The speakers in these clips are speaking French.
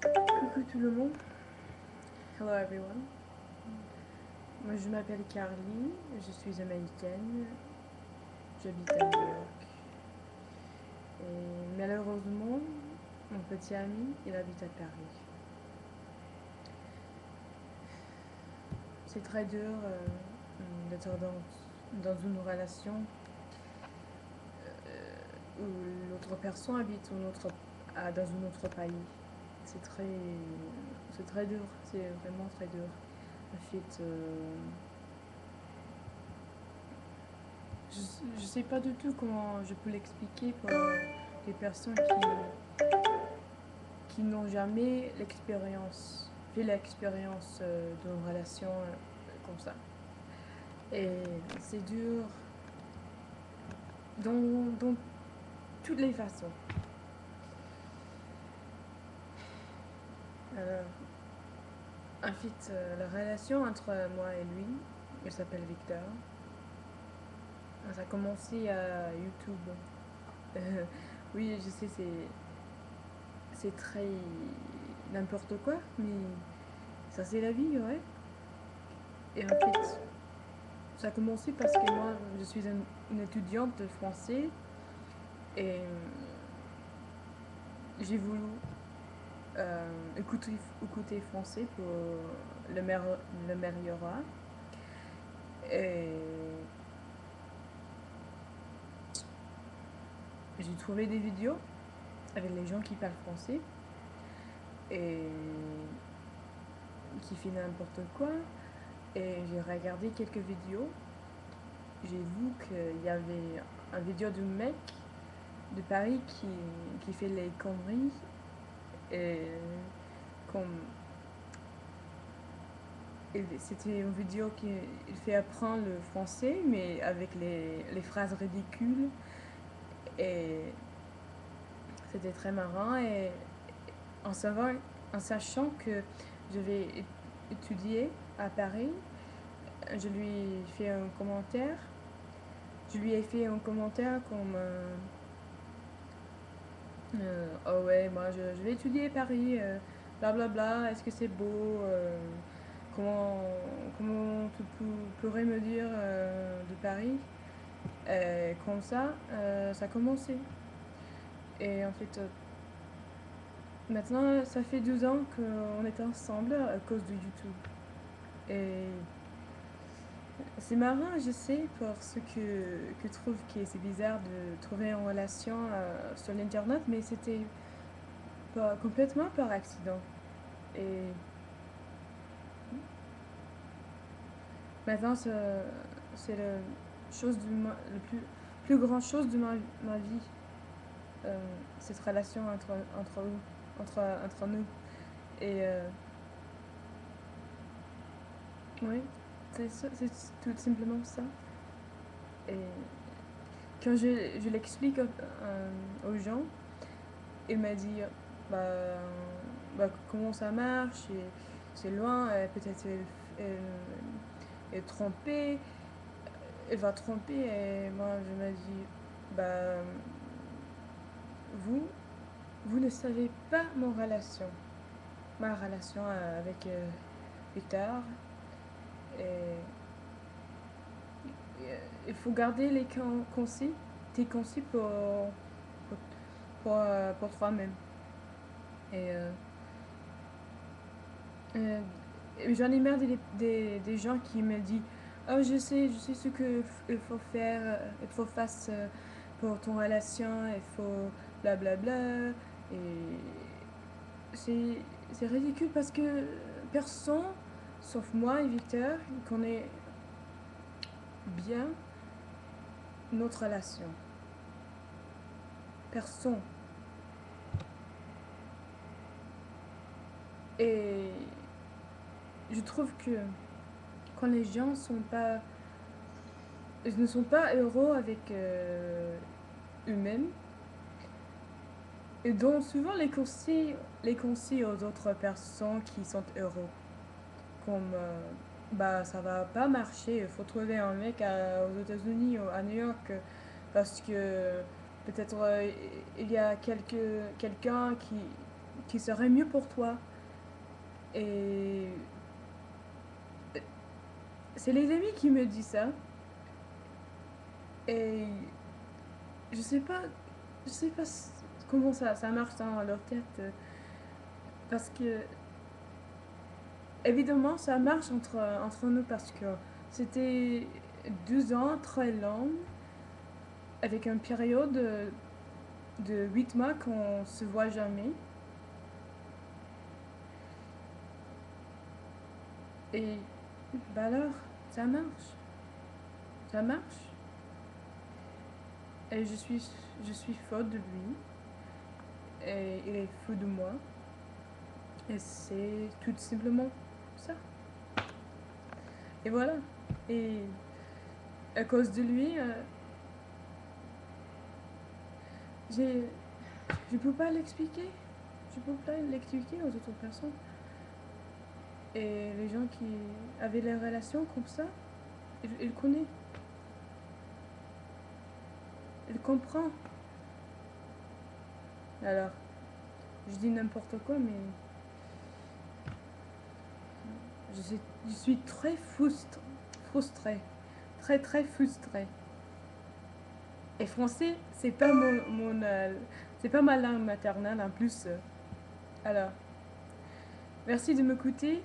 Coucou tout le monde. Hello everyone. Moi je m'appelle Carly, je suis américaine, j'habite à New York. Et malheureusement, mon petit ami, il habite à Paris. C'est très dur d'être dans une relation où l'autre personne habite dans un autre pays. C'est très, c'est très dur, c'est vraiment très dur. En fait, je sais pas du tout comment je peux l'expliquer pour les personnes qui n'ont jamais fait l'expérience d'une relation comme ça. Et c'est dur dans toutes les façons. Euh, En fait, la relation entre moi et lui, il s'appelle Victor. Ça a commencé à YouTube. Euh, oui, je sais, c'est très n'importe quoi, mais ça c'est la vie, ouais. Et en fait, ça a commencé parce que moi, je suis une étudiante de français et j'ai voulu écouter français pour le, le meilleur. Et j'ai trouvé des vidéos avec les gens qui parlent français et qui font n'importe quoi. Et j'ai regardé quelques vidéos. J'ai vu qu'il y avait un vidéo d'un mec de Paris qui fait les conneries et comme c'était une vidéo qui il fait apprendre le français mais avec les phrases ridicules et c'était très marrant et en, savant, en sachant que je vais étudier à Paris, je lui ai fait un commentaire. Je lui ai fait un commentaire comme oh ouais, moi je vais étudier à Paris, blablabla, bla bla, est-ce que c'est beau comment, comment tu pourrais me dire de Paris comme ça a commencé. Et en fait, maintenant, ça fait 12 ans qu'on est ensemble à cause de YouTube. Et c'est marrant, je sais, parce que je trouve que c'est bizarre de trouver une relation sur l'internet, mais c'était pas, complètement par accident. Et maintenant, c'est la chose le plus grand chose de ma vie, cette relation entre nous. Et oui, c'est tout simplement ça. Et quand je l'explique aux gens, il m'a dit bah, comment ça marche, et c'est loin, peut-être elle est trompée, elle va tromper. Et moi je me dis bah, vous, vous ne savez pas ma relation avec Victor. Et, il faut garder les concis, tes concis pour, pour toi-même. Et euh, j'en ai marre des gens qui me disent oh, je sais ce qu'il faut faire, il faut faire pour ton relation, il faut blablabla. Et c'est, c'est ridicule parce que personne, sauf moi et Victor, connaît bien notre relation. Personne. Et je trouve que quand les gens ne sont pas heureux avec eux-mêmes, ils donnent souvent les conseils aux autres personnes qui sont heureux. Comme, bah, ça va pas marcher, il faut trouver un mec aux États-Unis ou à New York parce que peut-être il y a quelqu'un qui serait mieux pour toi. Et c'est les amis qui me disent ça. Et je sais pas, je sais pas comment ça marche dans leur tête. Parce que, évidemment, ça marche entre nous parce que c'était 2 ans très longs, avec une période de 8 mois qu'on se voit jamais. Et bah alors, ça marche. Ça marche. Et je suis folle de lui. Et il est fou de moi. Et c'est tout simplement ça. Et voilà. Et à cause de lui, j'ai, je peux pas l'expliquer. Je peux pas l'expliquer aux autres personnes. Et les gens qui avaient des relations comme ça, ils connaissent. Ils comprennent. Alors, je dis n'importe quoi, mais je suis très frustrée. Très, très frustrée. Et français, c'est pas c'est pas ma langue maternelle en plus. Alors, merci de m'écouter.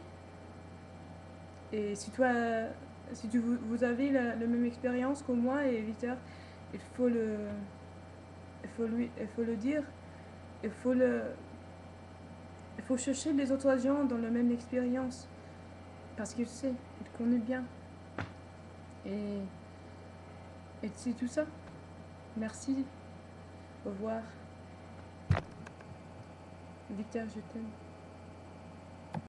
Et si vous avez la même expérience que moi et Victor, il faut il faut le dire. Il faut il faut chercher les autres gens dans la même expérience. Parce qu'il sait, il connaît bien. Et, et c'est tout ça. Merci. Au revoir. Victor, je t'aime.